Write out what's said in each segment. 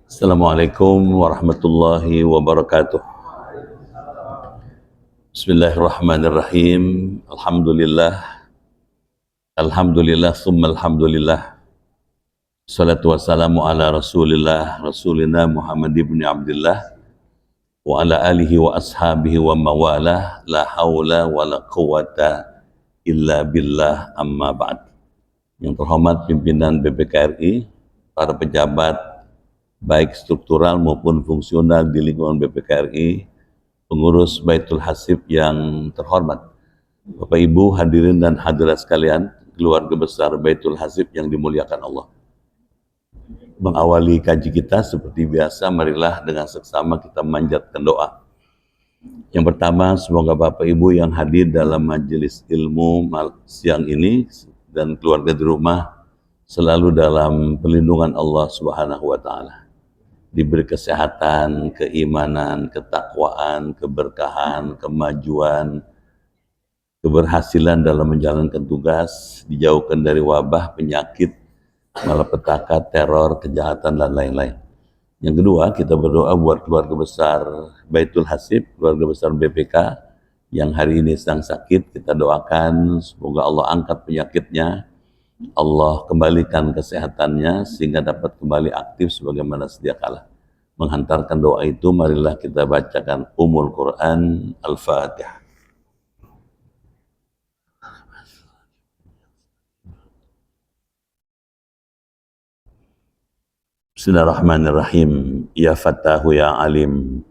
Assalamualaikum warahmatullahi wabarakatuh. Bismillahirrahmanirrahim. Alhamdulillah. Alhamdulillah summa alhamdulillah. Salatu wassalamu ala Rasulillah, Rasulina Muhammad ibn Abdullah wa ala alihi wa ashabihi wa mawalah. La haula wa la quwata illa billah, amma ba'd. Yang terhormat pimpinan BPKRI, para pejabat baik struktural maupun fungsional di lingkungan BPKRI, pengurus Baitul Hasib yang terhormat, Bapak Ibu hadirin dan hadirat sekalian, keluarga besar Baitul Hasib yang dimuliakan Allah. Mengawali kaji kita seperti biasa, marilah dengan seksama kita manjatkan doa. Yang pertama, semoga Bapak Ibu yang hadir dalam majelis ilmu siang ini dan keluarga di rumah selalu dalam perlindungan Allah Subhanahu wa taala. Diberi kesehatan, keimanan, ketakwaan, keberkahan, kemajuan, keberhasilan dalam menjalankan tugas, dijauhkan dari wabah, penyakit, malapetaka, teror, kejahatan, dan lain-lain. Yang kedua, kita berdoa buat keluarga besar Baitul Hasib, keluarga besar BPK yang hari ini sedang sakit. Kita doakan semoga Allah angkat penyakitnya, Allah kembalikan kesehatannya sehingga dapat kembali aktif sebagaimana sedia kala. Menghantarkan doa itu, marilah kita bacakan Ummul Quran Al-Fatihah. Bismillahirrahmanirrahim. Ya Fattahu ya Alim,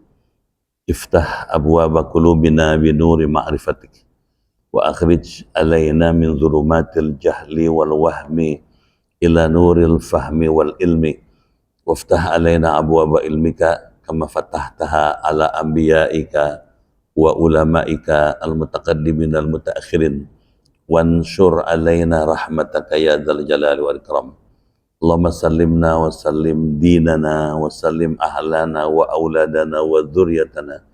iftah abwaba qulubina binuri ma'rifatik wa akhrij alaina min dhulumatil jahli wal wahmi ila nuril fahmi wal ilmi waftah alaina abwaba ilmika kama fatahtaha ala anbiyaika wa ulamaika al-mutaqaddimin al-mutaakhirin wanshur alaina rahmataka ya dzal jalali wal ikram. Allahumma sallimna wa sallim dinana wa sallim ahlana wa auladana wa dzurriyyatana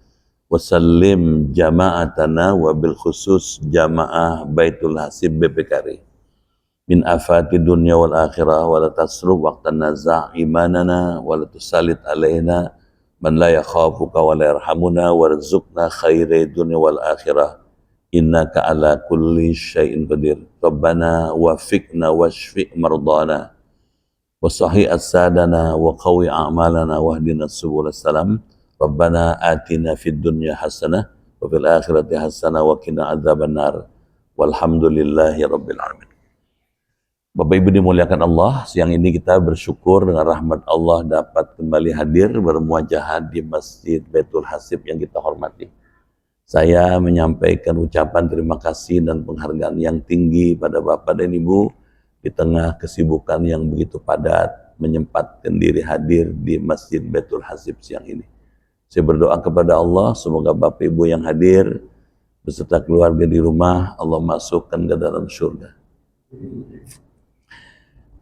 wa sallim jama'atana wa bil khusus jamaah Baitul Hasib BPKRI min afati dunya wal akhirah wa la tasruf waqtan naza' imanana wa la tusallit alaina man la yakhafuka wa la yarhamuna warzuqna khairi dunya wal akhirah innaka ala kulli syai'in qadir. Rabbana wafiqna washfi' mardana wa sahih as-sadana wa qawi a'malana wahdina subul salam. Rabbana atina fid dunya hasanah wa fil akhirati hasanah wa qina adzabannar walhamdulillahi rabbil alamin. Bapak Ibu dimuliakan Allah, siang ini kita bersyukur dengan rahmat Allah dapat kembali hadir bermuajahat di Masjid Baitul Hasib yang kita hormati. Saya menyampaikan ucapan terima kasih dan penghargaan yang tinggi pada Bapak dan Ibu di tengah kesibukan yang begitu padat menyempatkan diri hadir di Masjid Baitul Hasib siang ini. Saya berdoa kepada Allah, semoga Bapak Ibu yang hadir beserta keluarga di rumah Allah masukkan ke dalam surga.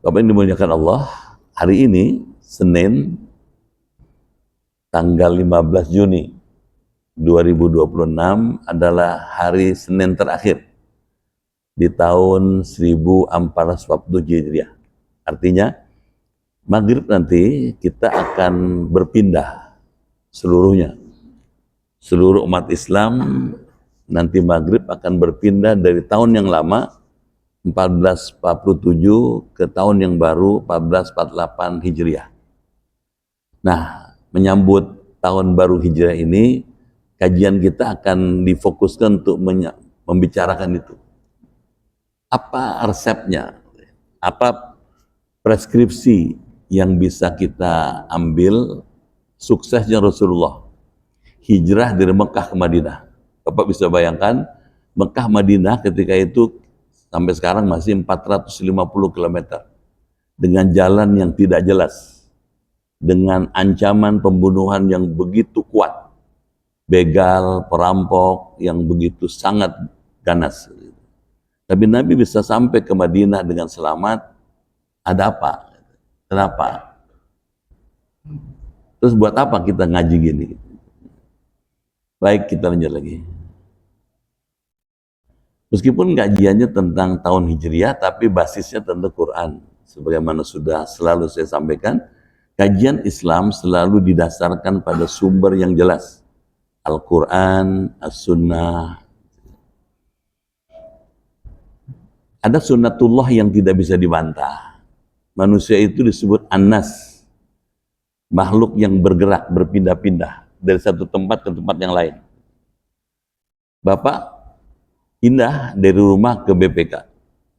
Bapak yang dimuliakan Allah, hari ini Senin tanggal 15 Juni 2026 adalah hari Senin terakhir di tahun 1447 Hijriah. Artinya maghrib nanti kita akan berpindah seluruhnya. Seluruh umat Islam nanti maghrib akan berpindah dari tahun yang lama 1447 ke tahun yang baru 1448 Hijriah. Nah, menyambut tahun baru Hijriah ini, kajian kita akan difokuskan untuk membicarakan itu. Apa resepnya? Apa preskripsi yang bisa kita ambil suksesnya Rasulullah hijrah dari Mekah ke Madinah? Bapak bisa bayangkan Mekah Madinah ketika itu sampai sekarang masih 450 km dengan jalan yang tidak jelas, dengan ancaman pembunuhan yang begitu kuat, begal, perampok yang begitu sangat ganas. Tapi Nabi bisa sampai ke Madinah dengan selamat. Ada apa? Kenapa? Terus buat apa kita ngaji gini? Baik, kita lanjut lagi. Meskipun kajiannya tentang tahun Hijriah, tapi basisnya tentang Quran. Sebagaimana sudah selalu saya sampaikan, Kajian Islam selalu didasarkan pada sumber yang jelas. Al-Quran, As-Sunnah. Ada sunnatullah yang tidak bisa dibantah. Manusia itu disebut An-Nas, makhluk yang bergerak, berpindah-pindah dari satu tempat ke tempat yang lain. Bapak pindah dari rumah ke BPK.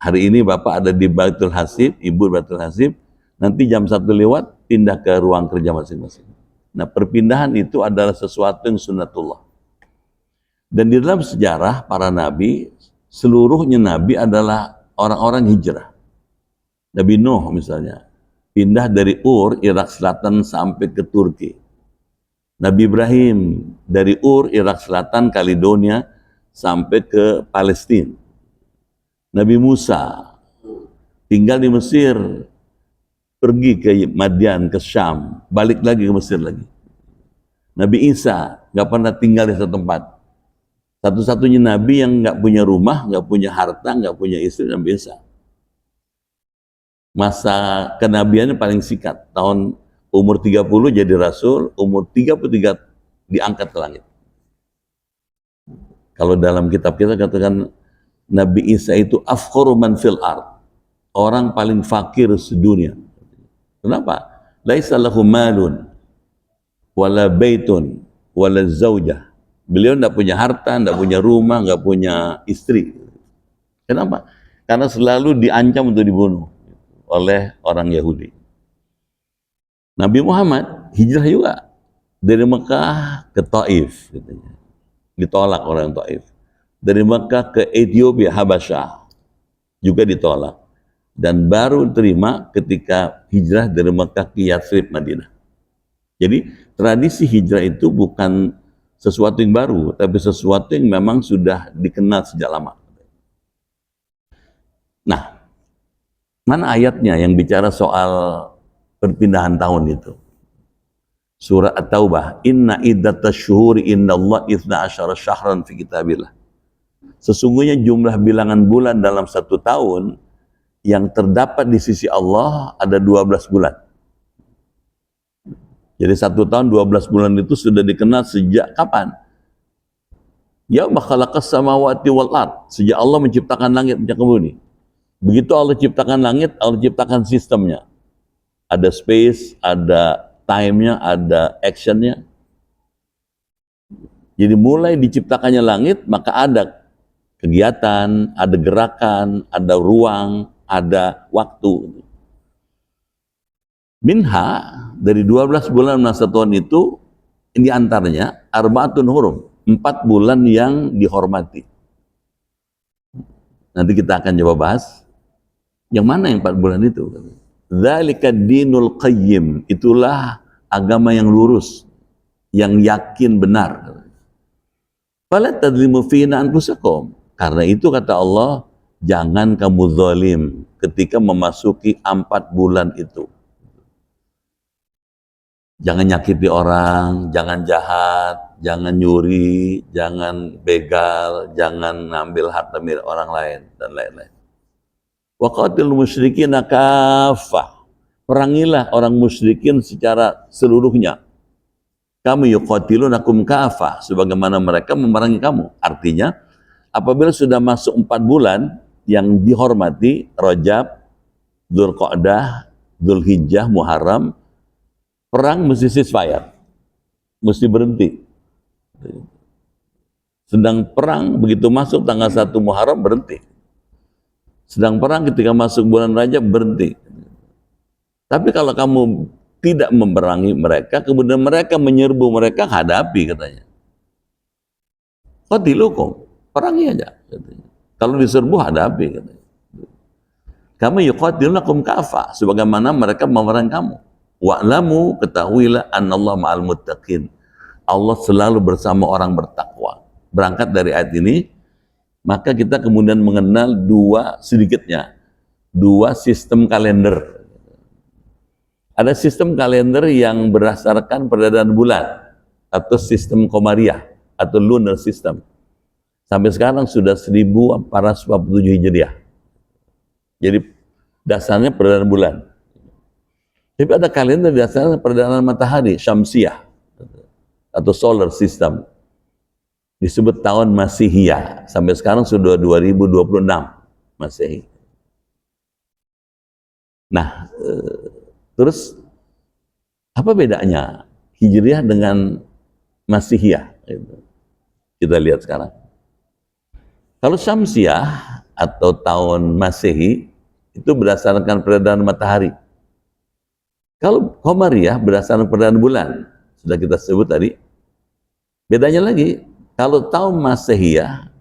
Hari ini Bapak ada di Baitul Hasib, Ibu Baitul Hasib, nanti jam 1 lewat pindah ke ruang kerja masing-masing. Nah, perpindahan itu adalah sesuatu yang sunnatullah. Dan di dalam sejarah para nabi, seluruhnya nabi adalah orang-orang hijrah. Nabi Nuh misalnya, pindah dari Ur, Irak Selatan sampai ke Turki. Nabi Ibrahim dari Ur, Irak Selatan, Kaledonia sampai ke Palestina. Nabi Musa tinggal di Mesir, pergi ke Madian, ke Syam, balik lagi ke Mesir lagi. Nabi Isa nggak pernah tinggal di satu tempat. Satu-satunya Nabi yang nggak punya rumah, nggak punya harta, nggak punya istri, Nabi Isa. Masa kenabiannya paling singkat, tahun umur 30 jadi rasul, umur 33 diangkat ke langit. Kalau dalam kitab kita katakan Nabi Isa itu afkharu man fil ard, orang paling fakir sedunia. Kenapa? Laisa lahu malun wala baitun wala zaujah. Beliau tidak punya harta, tidak punya rumah, nggak punya istri. Kenapa? Karena selalu diancam untuk dibunuh oleh orang Yahudi. Nabi Muhammad hijrah juga dari Mekah ke Taif, katanya. Ditolak orang Taif. Dari Mekah ke Ethiopia, Habasyah, juga ditolak. Dan baru terima ketika hijrah dari Mekah ke Yathrib, Madinah. Jadi tradisi hijrah itu bukan sesuatu yang baru, tapi sesuatu yang memang sudah dikenal sejak lama. Nah, mana ayatnya yang bicara soal perpindahan tahun itu? Surah At-Taubah, Inna iddatash syuhuri indallahi 12 syahran fi kitabillah. Sesungguhnya jumlah bilangan bulan dalam satu tahun yang terdapat di sisi Allah ada 12 bulan. Jadi satu tahun 12 bulan itu sudah dikenal sejak kapan? Yauma khalaqas samawati wal ard, sejak Allah menciptakan langit dan bumi. Begitu Allah ciptakan langit, Allah ciptakan sistemnya. Ada space, ada time-nya, ada action-nya. Jadi mulai diciptakannya langit, maka ada kegiatan, ada gerakan, ada ruang, ada waktu. Minha, dari 12 bulan masa tahun itu, di antaranya arba'atun hurum, 4 bulan yang dihormati. Nanti kita akan coba bahas yang mana yang 4 bulan itu. Dzalika dinul qayyim, itulah agama yang lurus, yang yakin benar. Fala tadzlimu fina anfusakum, karena itu kata Allah, jangan kamu zalim ketika memasuki 4 bulan itu. Jangan nyakiti orang, jangan jahat, jangan nyuri, jangan begal, jangan ngambil harta milik orang lain, dan lain-lain. Wa qatilul musyrikin kaffah. Perangilah orang musyrikin secara seluruhnya. Kamu yuqatilunakum kaffah, sebagaimana mereka memerangi kamu. Artinya, apabila sudah masuk 4 bulan yang dihormati, Rajab, Dzulqa'dah, Dzulhijjah, Muharram, perang mesti ceasefire, mesti berhenti. Sedang perang begitu masuk tanggal 1 Muharram berhenti. Sedang perang ketika masuk bulan Rajab berhenti. Tapi kalau kamu tidak memerangi mereka, kemudian mereka menyerbu mereka, hadapi katanya. Qatilukum, perangi aja katanya. Kalau diserbu hadapi katanya. Kamu yuqatilunakum kafa, sebagaimana mereka memerangi kamu. Wa'lamu, ketahuilah annallahu ma'al muttaqin. Allah selalu bersama orang bertakwa. Berangkat dari ayat ini, maka kita kemudian mengenal sedikitnya dua sistem kalender. Ada sistem kalender yang berdasarkan peredaran bulan atau sistem Komariah atau lunar system. Sampai sekarang sudah 1447 Hijriah. Jadi dasarnya peredaran bulan. Tapi ada kalender berdasarkan peredaran matahari, Syamsiah atau solar system. Disebut tahun Masihiyah. Sampai sekarang sudah 2026 Masehi. Nah, terus apa bedanya Hijriah dengan Masihiyah? Kita lihat sekarang. Kalau Syamsiah atau tahun Masehi itu berdasarkan peredaran matahari. Kalau Qamariyah berdasarkan peredaran bulan, sudah kita sebut tadi. Bedanya lagi, kalau tahun Masehiyah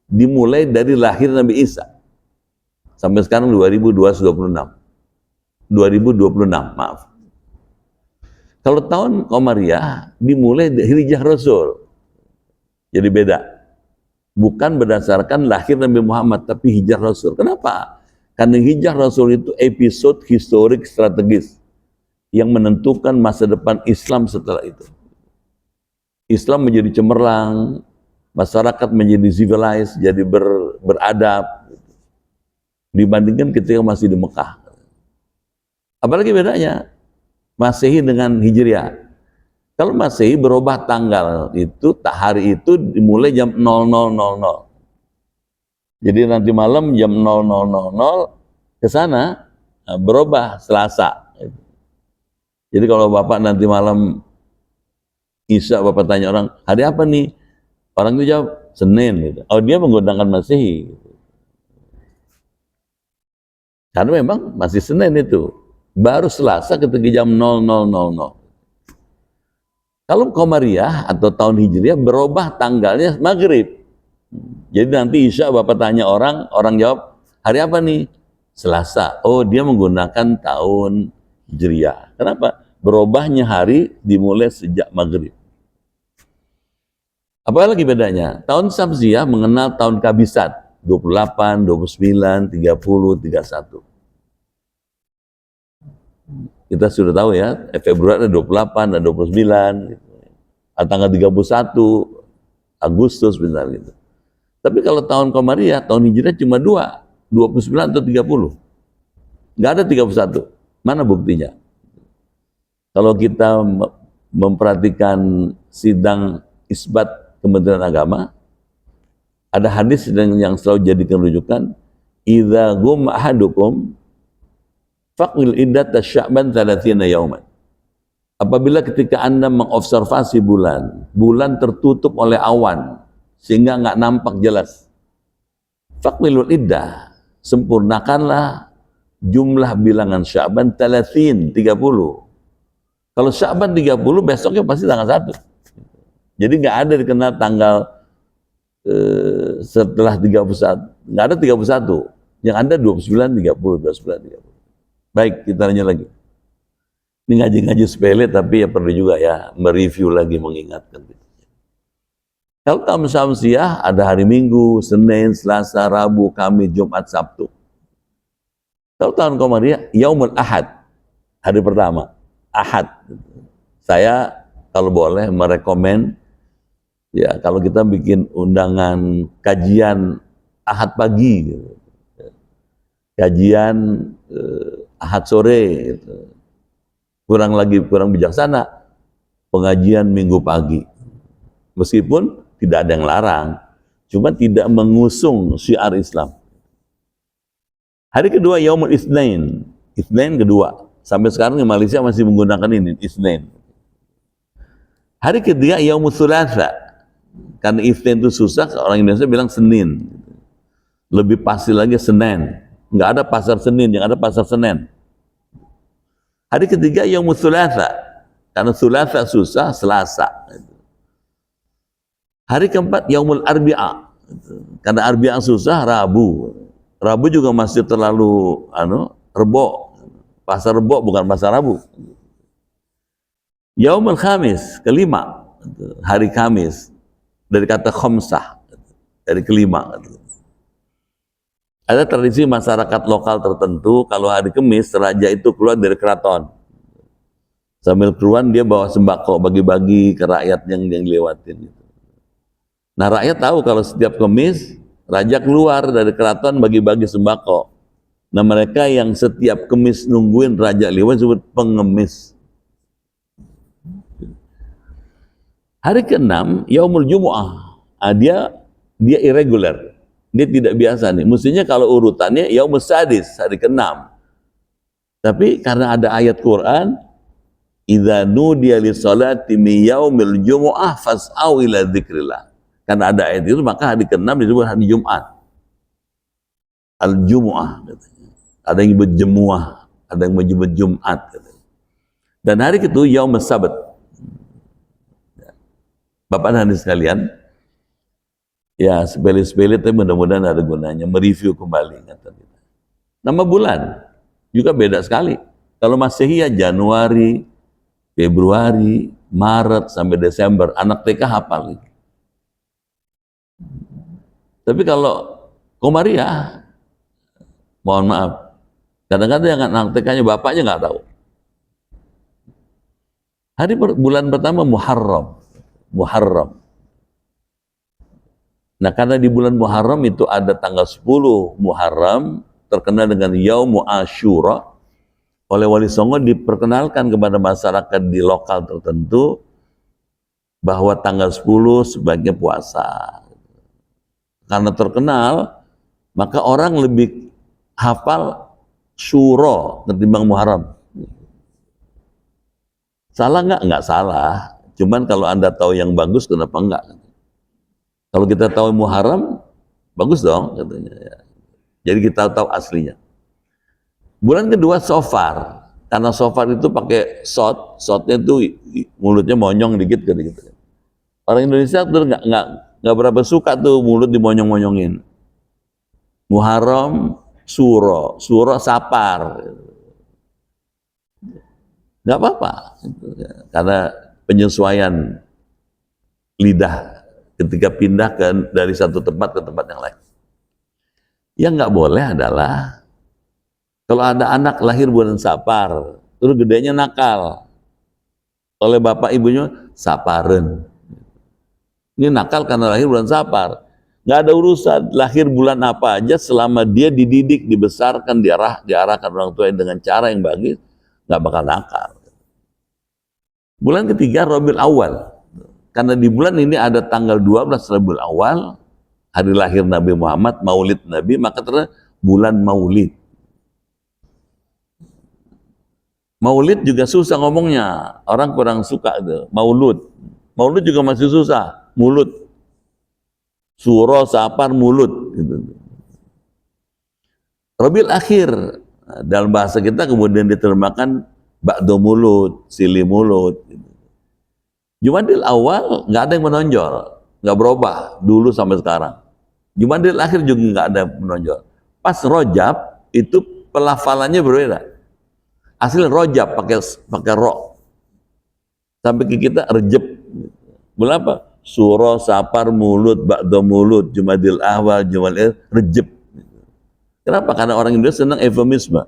dimulai dari lahir Nabi Isa sampai sekarang 2026, maaf. Kalau tahun Qamariyah dimulai dari hijrah Rasul. Jadi beda. Bukan berdasarkan lahir Nabi Muhammad, tapi hijrah Rasul. Kenapa? Karena hijrah Rasul itu episode historik strategis yang menentukan masa depan Islam setelah itu. Islam menjadi cemerlang, masyarakat menjadi civilized, jadi beradab, dibandingkan ketika masih di Mekah. Apalagi bedanya Masehi dengan Hijriah. Kalau Masehi berubah tanggal itu, hari itu dimulai jam 00.00. Jadi nanti malam jam 00.00 ke sana berubah Selasa. Jadi kalau Bapak nanti malam Isya, Bapak tanya orang, hari apa nih? Orang itu jawab, Senin. Gitu. Oh, dia menggunakan Masehi. Gitu. Karena memang masih Senin itu. Baru Selasa ketika jam 00.00. Kalau Qamariyah atau tahun Hijriah berubah tanggalnya Maghrib. Jadi nanti Isya Bapak tanya orang jawab, hari apa nih? Selasa. Oh, dia menggunakan tahun Hijriah. Kenapa? Berubahnya hari dimulai sejak Maghrib. Apa lagi bedanya? Tahun Syamsiah mengenal tahun Kabisat, 28, 29, 30, 31. Kita sudah tahu ya, Februari ada 28, ada 29, gitu. Tanggal 31 Agustus benar gitu. Tapi kalau tahun Qamariyah, tahun Hijriah cuma 29 atau 30. Nggak ada 31. Mana buktinya? Kalau kita memperhatikan sidang isbat Kementerian Agama, ada hadis yang selalu jadikan rujukan, idza gum ahadukum faqil iddat Sya'ban 30 yauman. Apabila ketika Anda mengobservasi bulan tertutup oleh awan sehingga nggak nampak jelas, faqilul iddah, sempurnakanlah jumlah bilangan Sya'ban 30. Kalau Sya'ban 30, besoknya pasti tanggal 1. Jadi nggak ada dikenal tanggal setelah 31, nggak ada 31. Yang ada 29, 30, 29, 30. Baik, kita tanya lagi. Ini ngaji-ngaji sepele, tapi ya perlu juga ya mereview lagi, mengingatkan. Kalau tahun Syamsiah ada hari Minggu, Senin, Selasa, Rabu, Kamis, Jumat, Sabtu. Kalau tahun Qamariyah, Yaumul Ahad, hari pertama, Ahad. Saya kalau boleh merekomen, ya kalau kita bikin undangan kajian Ahad pagi, gitu. Kajian Ahad sore, gitu. Kurang bijaksana, pengajian Minggu pagi. Meskipun tidak ada yang larang, cuma tidak mengusung syiar Islam. Hari kedua Yaumul Itsnain, Itsnain kedua. Sampai sekarang di Malaysia masih menggunakan ini, Itsnain. Hari ketiga Yaumul Tsulatsa. Karena Itsnain itu susah, orang Indonesia bilang Senin. Lebih pasti lagi Senin. Nggak ada pasar Senin, yang ada pasar Senin. Hari ketiga Yaumul Tsulatsa. Karena Tsulatsa susah, Selasa. Hari keempat Yaumul Arbi'a. Karena Arbi'a susah, Rabu. Rabu juga masih terlalu Rebo. Pasar Rebo bukan pasar Rabu. Yaumul Khamis, kelima. Hari Kamis. Dari kata khamsah. Dari kelima. Ada tradisi masyarakat lokal tertentu, kalau hari Kamis, raja itu keluar dari keraton. Sambil keluar dia bawa sembako, bagi-bagi ke rakyat yang lewatin. Nah rakyat tahu kalau setiap Kamis, raja keluar dari keraton bagi-bagi sembako. Nah mereka yang setiap kemis nungguin Raja lewat disebut pengemis. Hari ke-6 Yaumul Jumu'ah, dia irregular, dia tidak biasa nih. Mestinya kalau urutannya Yaumul Sadis, hari ke-6. Tapi karena ada ayat Quran, idza nudiya lis-salati min yaumil jumu'ah fas'au ila dzikrillah. Karena ada ayat itu maka hari ke-6 disebut hari Jumat. Al-Jumu'ah katanya. Ada yang menyebut Jemuah, ada yang menyebut Jumat katanya. Dan hari itu Yaumul Sabat. Bapak dan adik sekalian, ya sepele-sepele tapi mudah-mudahan ada gunanya, mereview kembali kata kita. Nama bulan juga beda sekali. Kalau Masehi ya Januari, Februari, Maret sampai Desember, anak TK hafal. Tapi kalau Komariah, mohon maaf, kadang-kadang yang anak TK-nya bapaknya nggak tahu. Bulan pertama Muharram. Nah karena di bulan Muharram itu ada tanggal 10 Muharram terkenal dengan Yaum Asyura, oleh Wali Songo diperkenalkan kepada masyarakat di lokal tertentu bahwa tanggal 10 sebagai puasa. Karena terkenal, maka orang lebih hafal Syuro ketimbang Muharram. Salah nggak? Nggak salah. Cuman kalau Anda tahu yang bagus, kenapa enggak? Kalau kita tahu Muharram, bagus dong katanya. Jadi kita tahu aslinya. Bulan kedua Sofar, karena Sofar itu pakai shotnya itu mulutnya monyong dikit gitu. Orang Indonesia tuh nggak berapa suka tuh mulut dimonyong-monyongin. Muharram, Suro Sapar, nggak apa-apa, karena penyesuaian lidah ketika pindah dari satu tempat ke tempat yang lain. Yang nggak boleh adalah kalau ada anak lahir bulan Sapar, terus gedenya nakal, oleh bapak ibunya Saparen. Ini nakal karena lahir bulan Sapar. Nggak ada urusan lahir bulan apa aja, selama dia dididik, dibesarkan, diarahkan orang tua dengan cara yang bagus, nggak bakal nakal. Bulan ketiga Rabiul Awal, karena di bulan ini ada tanggal 12 Rabiul Awal, hari lahir Nabi Muhammad, Maulid Nabi, maka ternyata bulan Maulid. Maulid juga susah ngomongnya, orang kurang suka itu. Maulud juga masih susah, mulut. Suro, Sapar, mulut. Gitu. Rabiul Akhir, dalam bahasa kita kemudian diterjemahkan Ba'do mulut, Sili mulut. Jumadil Awal nggak ada yang menonjol, nggak berubah dulu sampai sekarang. Jumadil Akhir juga nggak ada yang menonjol. Pas Rojab itu pelafalannya berbeda. Asli Rojab pakai ro. Sampai ke kita Rejab. Bulan apa? Suro, Sapar, mulut, Ba'do mulut, Jumadil Awal, Jumadil Rejab. Kenapa? Karena orang Indonesia senang eufemisme,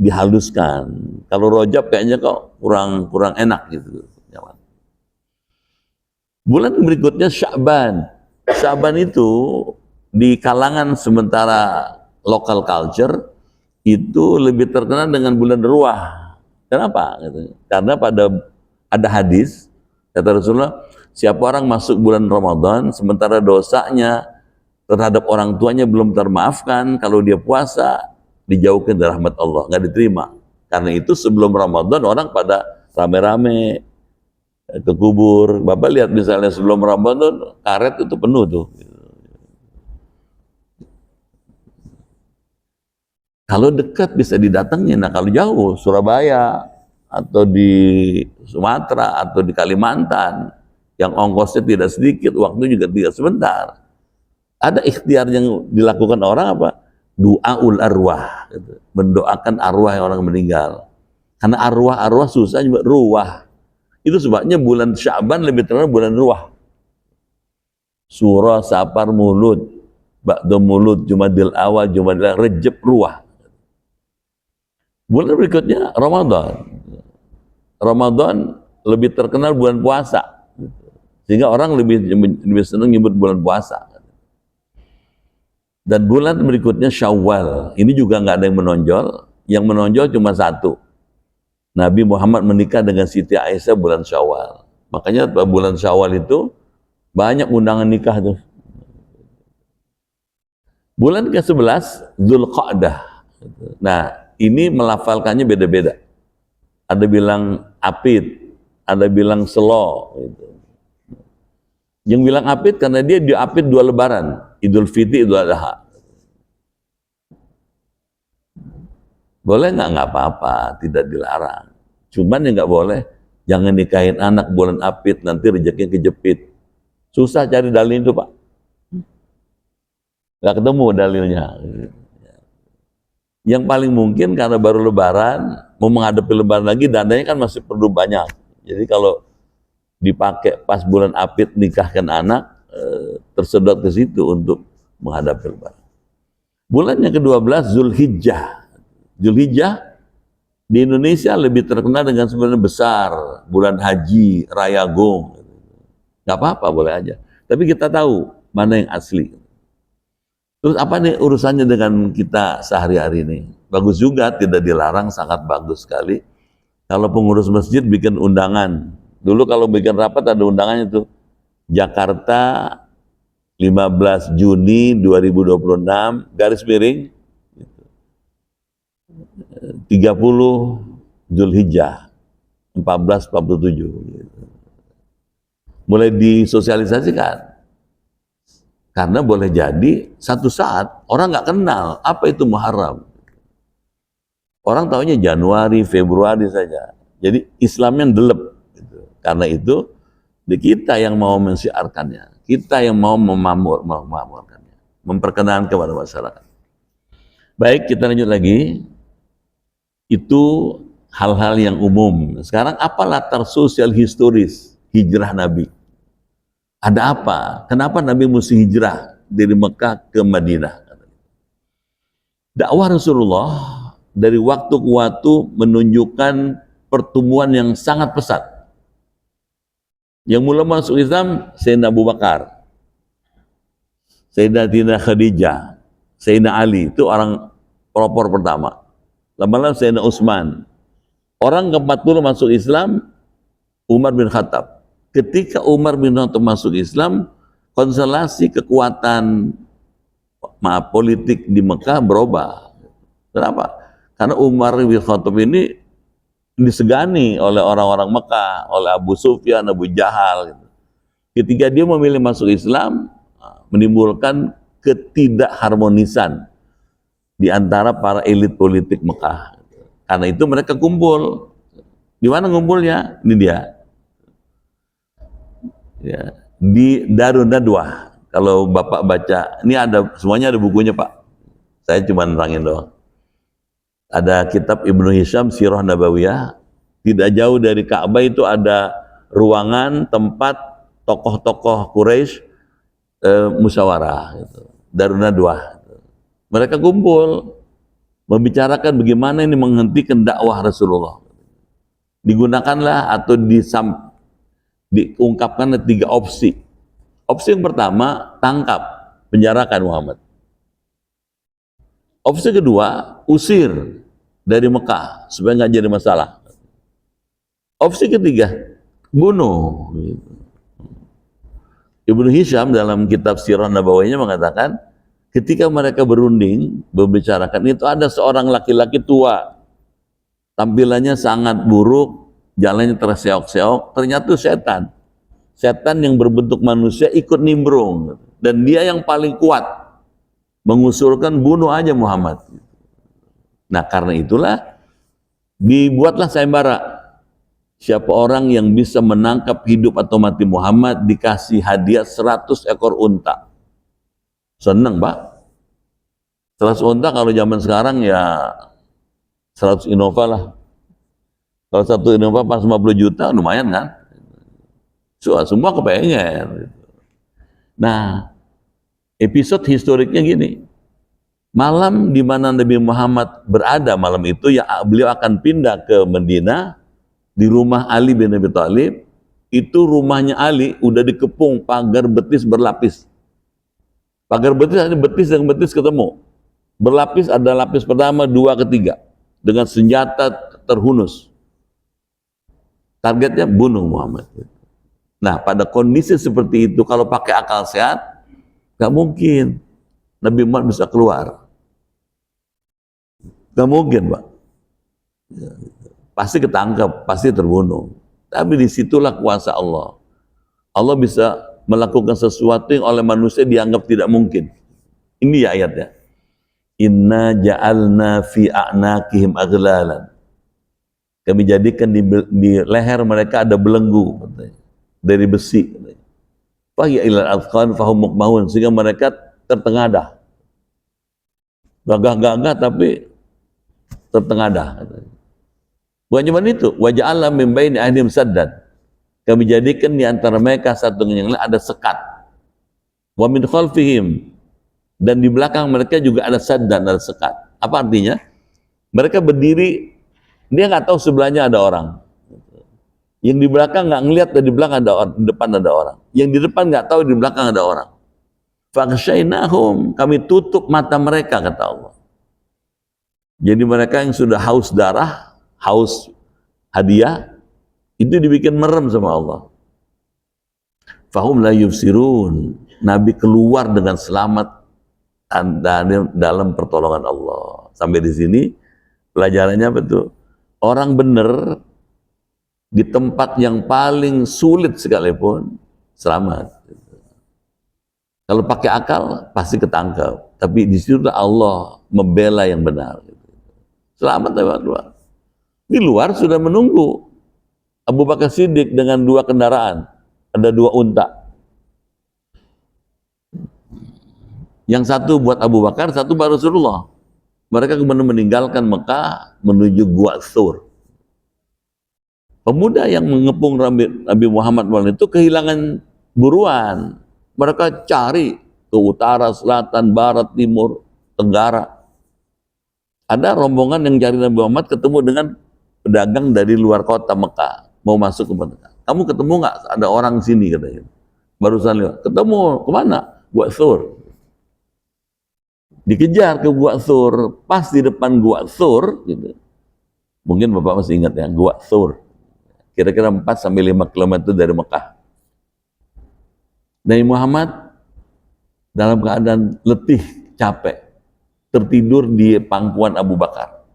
dihaluskan. Kalau Rojab kayaknya kok kurang enak gitu. Bulan berikutnya Sya'ban. Sya'ban itu di kalangan sementara local culture itu lebih terkenal dengan bulan Ruah. Kenapa? Karena ada hadis kata Rasulullah, siapa orang masuk bulan Ramadan sementara dosanya terhadap orang tuanya belum termaafkan, kalau dia puasa dijauhkan dari rahmat Allah, nggak diterima. Karena itu sebelum Ramadan orang pada rame-rame ke kubur. Bapak lihat misalnya sebelum Ramadan karet itu penuh tuh. Kalau dekat bisa didatengin, nah kalau jauh Surabaya atau di Sumatera atau di Kalimantan yang ongkosnya tidak sedikit, waktu juga tidak sebentar. Ada ikhtiar yang dilakukan orang apa? Du'aul arwah, gitu. Mendoakan arwah yang orang meninggal. Karena arwah susah juga ruah. Itu sebabnya bulan Sya'ban lebih terkenal bulan ruah. Surah, Sapar, mulut, Ba'do mulut, Jumadil Awal, Jumadil Rejab, ruah. Bulan berikutnya Ramadan. Ramadan lebih terkenal bulan puasa. Sehingga orang lebih senang nyebut bulan puasa. Dan bulan berikutnya Syawal. Ini juga nggak ada yang menonjol. Yang menonjol cuma satu. Nabi Muhammad menikah dengan Siti Aisyah bulan Syawal. Makanya bulan Syawal itu banyak undangan nikah tuh. Bulan ke-11 Dzulqa'dah. Nah, ini melafalkannya beda-beda. Ada bilang Apit, ada bilang Selo gitu. Yang bilang Apit karena dia diapit 2 lebaran, Idul Fitri, Idul Adha. Boleh nggak apa-apa, tidak dilarang. Cuman yang nggak boleh, jangan nikahin anak bulan Apit, nanti rezekinya kejepit. Susah cari dalil itu, Pak. Nggak ketemu dalilnya. Yang paling mungkin karena baru lebaran, mau menghadapi lebaran lagi, dananya kan masih perlu banyak. Jadi kalau dipakai pas bulan Apit nikahkan anak, tersedot ke situ untuk menghadapi lebaran. Bulan yang ke-12 Zulhijjah. Zulhijjah di Indonesia lebih terkenal dengan sebenarnya besar, bulan haji, raya gong. Nggak apa-apa, boleh aja. Tapi kita tahu mana yang asli. Terus apa nih urusannya dengan kita sehari-hari ini? Bagus juga, tidak dilarang, sangat bagus sekali. Kalau pengurus masjid bikin undangan. Dulu kalau bikin rapat ada undangannya tuh. Jakarta 15 Juni 2026, garis miring 30 Zulhijjah 1447 gitu. Mulai disosialisasikan. Karena boleh jadi satu saat orang nggak kenal apa itu Muharram. Orang tahunya Januari, Februari saja. Jadi Islamnya delep. Gitu. Karena itu kita yang mau mensiarkannya, kita yang mau memamurkannya, memperkenalkan kepada masyarakat. Baik, kita lanjut lagi. Itu hal-hal yang umum. Sekarang apa latar sosial historis hijrah Nabi? Ada apa? Kenapa Nabi mesti hijrah dari Mekah ke Madinah? Dakwah Rasulullah dari waktu ke waktu menunjukkan pertumbuhan yang sangat pesat. Yang mulai masuk Islam, Sayyidina Abu Bakar, Sayyidatina Khadijah, Sayyidina Ali, itu orang pelopor pertama. Lama-lama Sayyidina Utsman. Orang ke-40 masuk Islam, Umar bin Khattab. Ketika Umar bin Khattab masuk Islam, konstelasi kekuatan politik di Mekah berubah. Kenapa? Karena Umar bin Khattab ini disegani oleh orang-orang Mekah, oleh Abu Sufyan, Abu Jahal. Gitu. Ketika dia memilih masuk Islam, menimbulkan ketidakharmonisan di antara para elit politik Mekah. Karena itu mereka kumpul. Di mana ngumpulnya? Ini dia. Ya, di Darun Nadwah. Kalau Bapak baca, ini ada semuanya, ada bukunya Pak. Saya cuma nerangin doang. Ada kitab Ibnu Hisham Sirah Nabawiyah. Tidak jauh dari Ka'bah itu ada ruangan tempat tokoh-tokoh Quraisy musyawarah gitu. Darun Nadwah. Mereka kumpul membicarakan bagaimana ini menghentikan dakwah Rasulullah. Digunakanlah atau diungkapkan 3 opsi. Opsi yang pertama, tangkap, penjarakan Muhammad. Opsi kedua, usir dari Mekah supaya nggak jadi masalah. Opsi ketiga, bunuh. Ibnu Hisham dalam kitab Sirah Nabawiyahnya mengatakan, ketika mereka berunding, membicarakan itu ada seorang laki-laki tua, tampilannya sangat buruk, jalannya terseok-seok, ternyata itu setan. Setan yang berbentuk manusia ikut nimbrung. Dan dia yang paling kuat, mengusulkan bunuh aja Muhammad. Nah karena itulah, dibuatlah sayembara. Siapa orang yang bisa menangkap hidup atau mati Muhammad, dikasih hadiah 100 ekor unta. Seneng Pak. 100 unta kalau zaman sekarang ya 100 Innova lah. Kalau 1 Innova pas 50 juta lumayan kan? Semua kepengen. Nah, episode historiknya gini. Malam di mana Nabi Muhammad berada malam itu, ya beliau akan pindah ke Madinah di rumah Ali bin Abi Thalib. Itu rumahnya Ali udah dikepung pagar betis berlapis. Pagar betis, ini betis dengan betis ketemu. Berlapis, ada lapis pertama, dua, ketiga. Dengan senjata terhunus. Targetnya bunuh Muhammad. Nah, pada kondisi seperti itu, kalau pakai akal sehat, nggak mungkin Nabi Muhammad bisa keluar. Nggak mungkin, Pak. Pasti ketangkap, pasti terbunuh. Tapi disitulah kuasa Allah. Allah bisa melakukan sesuatu yang oleh manusia dianggap tidak mungkin. Ini ya ayatnya. Inna ja'alna fi a'naqihim aghlalan. Kami jadikan di leher mereka ada belenggu dari besi. Fahiya ilal adqan fahum muqmahun, sehingga mereka tertengadah. Gagah-gagah tapi tertengadah. Bukan cuma itu, wa ja'alna min baini ahdihim saddan. Kami jadikan di antara mereka satu dengan yang lain ada sekat. Wa min khalfihim, dan di belakang mereka juga ada saddan, ada sekat. Apa artinya? Mereka berdiri, dia nggak tahu sebelahnya ada orang. Yang di belakang nggak ngelihat, dari belakang ada orang, di depan ada orang. Yang di depan nggak tahu di belakang ada orang. Faghsyainahum, kami tutup mata mereka, kata Allah. Jadi mereka yang sudah haus darah, haus hadiah, itu dibikin merem sama Allah. Fahum la yubsirun, Nabi keluar dengan selamat dalam pertolongan Allah. Sampai di sini pelajarannya apa tuh? Orang benar di tempat yang paling sulit sekalipun selamat. Kalau pakai akal pasti ketangkap, tapi di situ Allah membela yang benar. Selamat lewat luar. Di luar sudah menunggu Abu Bakar Siddiq dengan dua kendaraan, ada dua unta. Yang satu buat Abu Bakar, satu buat Rasulullah. Mereka kemudian meninggalkan Mekah menuju Gua Thur. Pemuda yang mengepung Nabi Muhammad itu kehilangan buruan. Mereka cari ke utara, selatan, barat, timur, tenggara. Ada rombongan yang cari Nabi Muhammad ketemu dengan pedagang dari luar kota Mekah, mau masuk ke Mekah. Kamu ketemu nggak ada orang sini, katanya. Barusan lewat. Ketemu, kemana? Gua Thur. Dikejar ke Gua Thur, pas di depan Gua Thur, gitu. Mungkin Bapak masih ingat ya, Gua Thur. Kira-kira 4-5 km dari Mekah. Nabi Muhammad dalam keadaan letih, capek, tertidur di pangkuan Abu Bakar.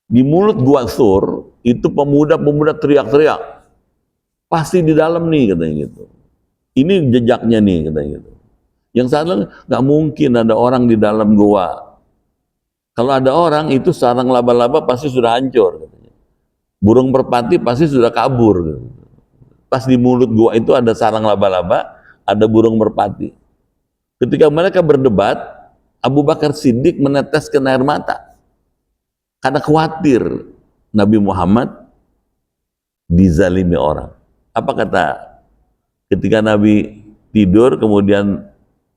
Di mulut Gua Thur, itu pemuda-pemuda teriak-teriak. Pasti di dalam nih, katanya gitu. Ini jejaknya nih, katanya gitu. Yang salah, nggak mungkin ada orang di dalam gua. Kalau ada orang, itu sarang laba-laba pasti sudah hancur, katanya. Burung merpati pasti sudah kabur. Gitu. Pas di mulut gua itu ada sarang laba-laba, ada burung merpati. Ketika mereka berdebat, Abu Bakar Siddiq meneteskan air mata. Karena khawatir Nabi Muhammad dizalimi orang. Apa kata ketika Nabi tidur, kemudian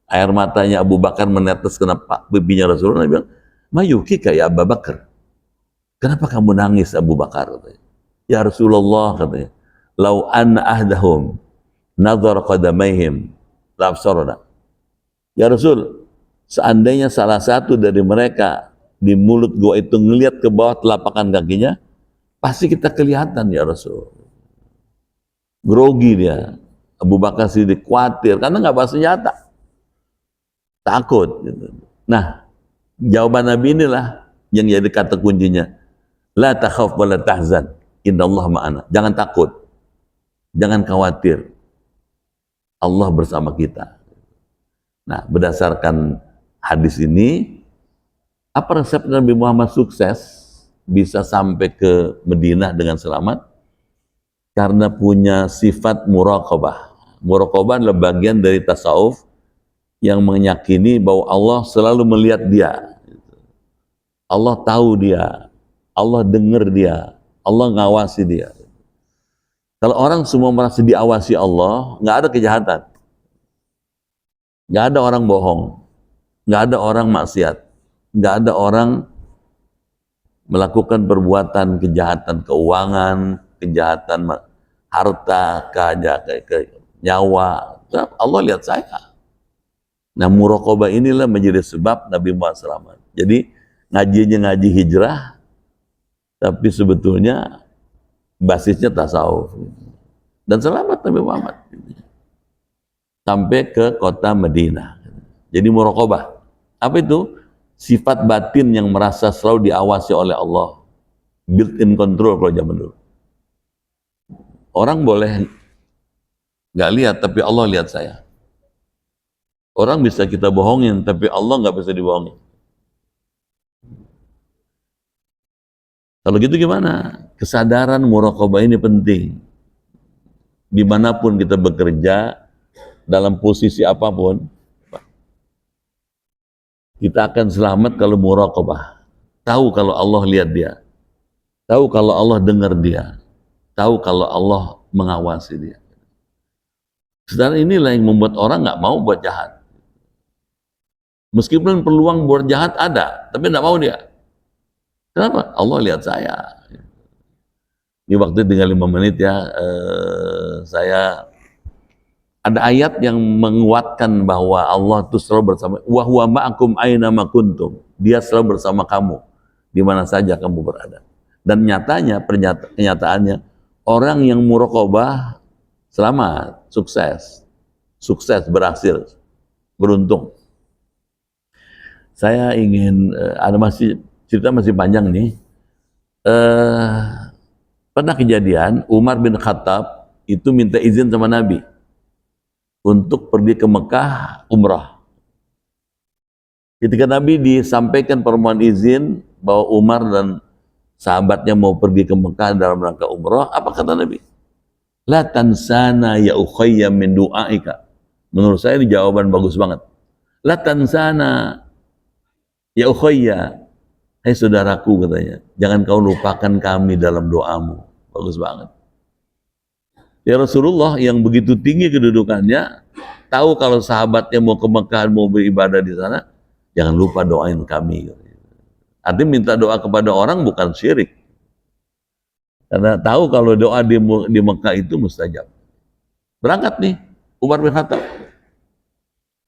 air matanya Abu Bakar menetes kena pipinya Rasulullah, Nabi bilang, "Mayuki kayak Abu Bakar. Kenapa kamu nangis, Abu Bakar?" Katanya. Ya Rasulullah, katanya, "Lau anna ahdahum nadhar qadamaihim labsarna." Ya Rasul, seandainya salah satu dari mereka di mulut gua itu ngelihat ke bawah telapakan kakinya, pasti kita kelihatan, ya Rasul. Grogi dia. Abu Bakar Siddiq khawatir karena nggak bawa senjata, takut. Gitu. Nah, jawaban Nabi inilah yang jadi kata kuncinya. La takhaf wa la tahzan, innallaha ma'ana. Jangan takut, jangan khawatir. Allah bersama kita. Nah, berdasarkan hadis ini, apa resep Nabi Muhammad sukses bisa sampai ke Madinah dengan selamat? Karena punya sifat muraqabah. Muraqabah adalah bagian dari tasawuf yang meyakini bahwa Allah selalu melihat dia. Allah tahu dia, Allah dengar dia, Allah ngawasi dia. Kalau orang semua merasa diawasi Allah, nggak ada kejahatan. Nggak ada orang bohong, nggak ada orang maksiat, nggak ada orang melakukan perbuatan kejahatan keuangan, kejahatan harta, ke nyawa. Allah lihat saya. Nah, muraqabah inilah menjadi sebab Nabi Muhammad selamat. Jadi ngajinya ngaji hijrah, tapi sebetulnya basisnya tasawuf. Dan selamat Nabi Muhammad sampai ke kota Madinah. Jadi muraqabah. Apa itu? Sifat batin yang merasa selalu diawasi oleh Allah. Built-in control kalau zaman dulu. Orang boleh nggak lihat, tapi Allah lihat saya. Orang bisa kita bohongin, tapi Allah nggak bisa dibohongin. Kalau gitu gimana? Kesadaran muraqabah ini penting. Dimanapun kita bekerja, dalam posisi apapun, kita akan selamat kalau muraqabah. Tahu kalau Allah lihat dia. Tahu kalau Allah dengar dia. Tahu kalau Allah mengawasi dia. Sedangkan inilah yang membuat orang nggak mau buat jahat. Meskipun peluang buat jahat ada, tapi nggak mau dia. Kenapa? Allah lihat saya. Di waktu tinggal 5 menit ya, saya ada ayat yang menguatkan bahwa Allah itu selalu bersama. Wa huwa ma'akum aina ma kuntum. Dia selalu bersama kamu di mana saja kamu berada. Dan nyatanya, kenyataannya, orang yang muraqabah selamat, sukses, berhasil, beruntung. Saya ingin cerita masih panjang nih. Pernah kejadian Umar bin Khattab itu minta izin sama Nabi untuk pergi ke Mekah umrah. Ketika Nabi disampaikan permohonan izin bahwa Umar dan sahabatnya mau pergi ke Mekah dalam rangka umrah, apa kata Nabi? La tansana ya ukhayya min du'aika. Menurut saya ini jawaban bagus banget. La tansana ya ukhayya, hai saudaraku katanya, jangan kau lupakan kami dalam doamu. Bagus banget. Ya Rasulullah yang begitu tinggi kedudukannya, tahu kalau sahabatnya mau ke Mekah, mau beribadah di sana, jangan lupa doain kami. Artinya minta doa kepada orang bukan syirik. Karena tahu kalau doa di Mekah itu mustajab. Berangkat nih, Umar bin Khattab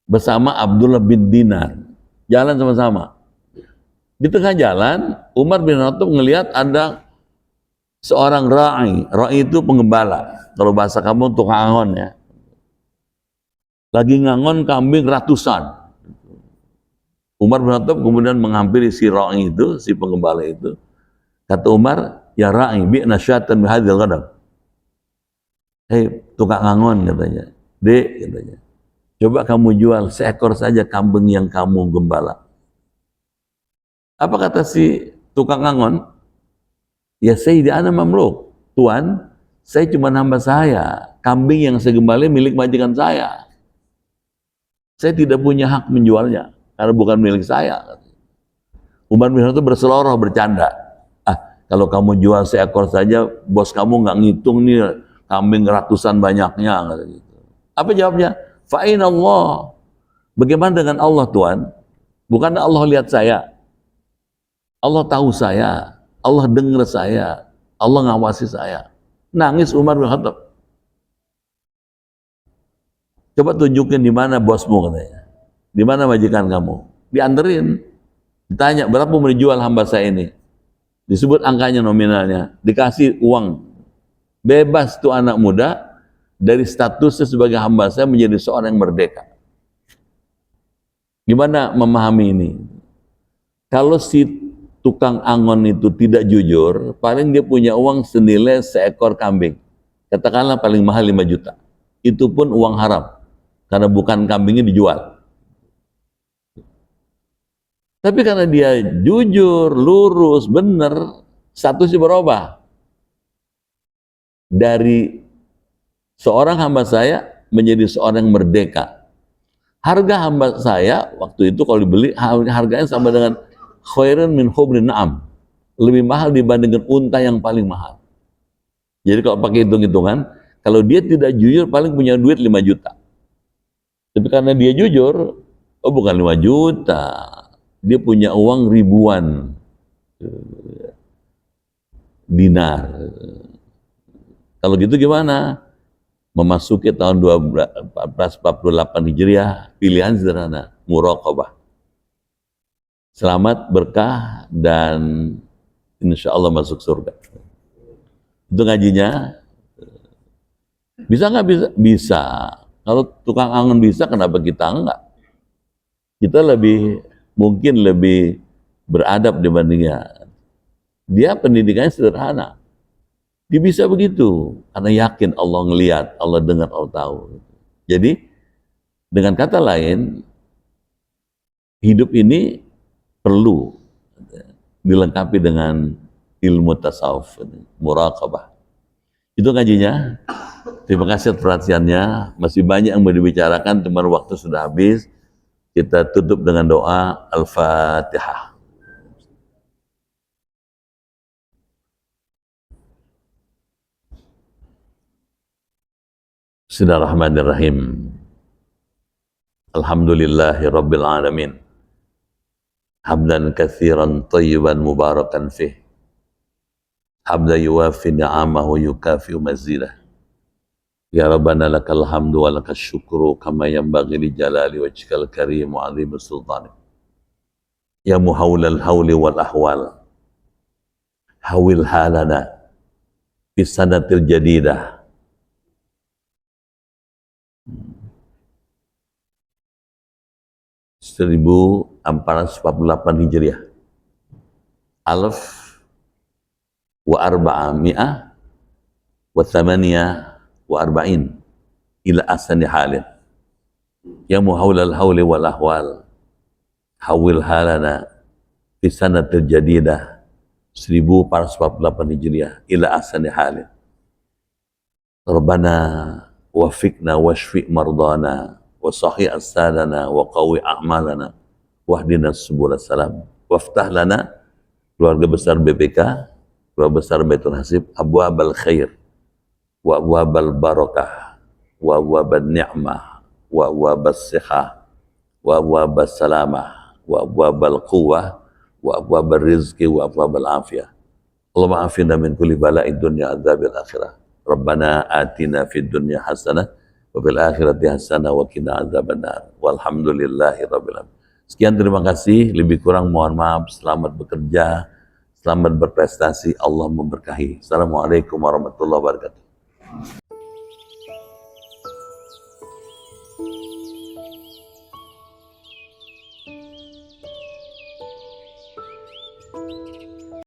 bersama Abdullah bin Dinar. Jalan sama-sama. Di tengah jalan, Umar bin Khattab ngelihat ada seorang ra'i. Ra'i itu pengembala. Kalau bahasa kamu tukang angon ya. Lagi ngangon kambing ratusan. Umar bin Khattab kemudian menghampiri si ra'i itu, si pengembala itu. Kata Umar, ya ra'i, bi'na syatan bihadil ghadam. Hei, tukang angon katanya. Dek, katanya. Coba kamu jual seekor saja kambing yang kamu gembala. Apa kata si tukang angon? Ya Sayyidi ana mamluk. Tuan, saya cuma hamba saya. Kambing yang saya gembala milik majikan saya. Saya tidak punya hak menjualnya karena bukan milik saya. Umar bin Khattab berseloroh, bercanda. Kalau kamu jual seekor saja, bos kamu nggak ngitung nih kambing ratusan banyaknya. Apa jawabnya? Fa'in Allah. Bagaimana dengan Allah Tuhan? Bukan Allah lihat saya. Allah tahu saya. Allah dengar saya. Allah ngawasi saya. Nangis Umar bin Khattab. Coba tunjukin di mana bosmu katanya. Di mana majikan kamu? Dianterin. Ditanya, berapa mau dijual hamba saya ini? Disebut angkanya nominalnya. Dikasih uang. Bebas tuh anak muda. Dari statusnya sebagai hamba saya menjadi seorang yang merdeka. Gimana memahami ini? Kalau si tukang angon itu tidak jujur, paling dia punya uang senilai seekor kambing. Katakanlah paling mahal 5 juta. Itu pun uang haram. Karena bukan kambingnya dijual. Tapi karena dia jujur, lurus, benar, statusnya berubah. Dari seorang hamba saya menjadi seorang yang merdeka. Harga hamba saya waktu itu kalau dibeli harganya sama dengan khairun min hubrin na'am. Lebih mahal dibandingkan unta yang paling mahal. Jadi kalau pakai hitung-hitungan, kalau dia tidak jujur paling punya duit 5 juta. Tapi karena dia jujur, oh bukan 5 juta. Dia punya uang ribuan dinar. Kalau gitu gimana? memasuki tahun 1448 Hijriah, pilihan sederhana, muraqabah. Selamat, berkah, dan insya Allah masuk surga. Itu ngajinya. Bisa nggak? Bisa. Kalau tukang angon bisa, kenapa kita enggak? Kita mungkin lebih beradab dibandingnya. Dia pendidikannya sederhana. Dia bisa begitu, karena yakin Allah ngelihat, Allah dengar, Allah tahu. Jadi, dengan kata lain, hidup ini perlu dilengkapi dengan ilmu tasawuf, muraqabah. Itu ngajinya. Terima kasih atas perhatiannya. Masih banyak yang mau dibicarakan, teman waktu sudah habis. Kita tutup dengan doa Al-Fatihah. Bismillahirrahmanirrahim. Alhamdulillahi Rabbil Alamin. Hamdan katsiran tayyiban mubarakan fih. Hamda yuwafi ni'amahu yukafi'u mazidah. Ya Rabbana lakal hamdu wa lakal syukru kama yanbaghi li jalali wajhikal karim wa 'azimi sultanik. Ya muhawlal hawli wal ahwal. Hawil halana fi sanatil jadidah. Seribu 1448 Hijriah. Alaf wa arba'a mi'ah wa thamaniya wa arba'in ila asani halin. Ya muhawlal hawli wal ahwal hawil halana fi sanatil jadidah 1448 Hijriah ila asani halin. Rabbana wafiqna washfi' mardana wa sahih asadana wa qawi a'malana wahdina subul salam waftah lana, keluarga besar BPK, keluarga besar Baitul Hasib, abwabal khair wa abwabal barakah wa abwabal ni'mah wa abwabal sihah wa abwabal salamah wa abwabal quwwah wa abwabal rizki wa abwabal afiyah. Allahumma afina min kulli bala'id dunya adzabil akhirah. Rabbana atina fid dunya hasanah wa fil akhirati hasanah wa qina adzabannar. Walhamdulillahi rabbil alamin. Sekian, terima kasih. Lebih kurang mohon maaf. Selamat bekerja, selamat berprestasi. Allah memberkahi. Assalamualaikum warahmatullahi wabarakatuh.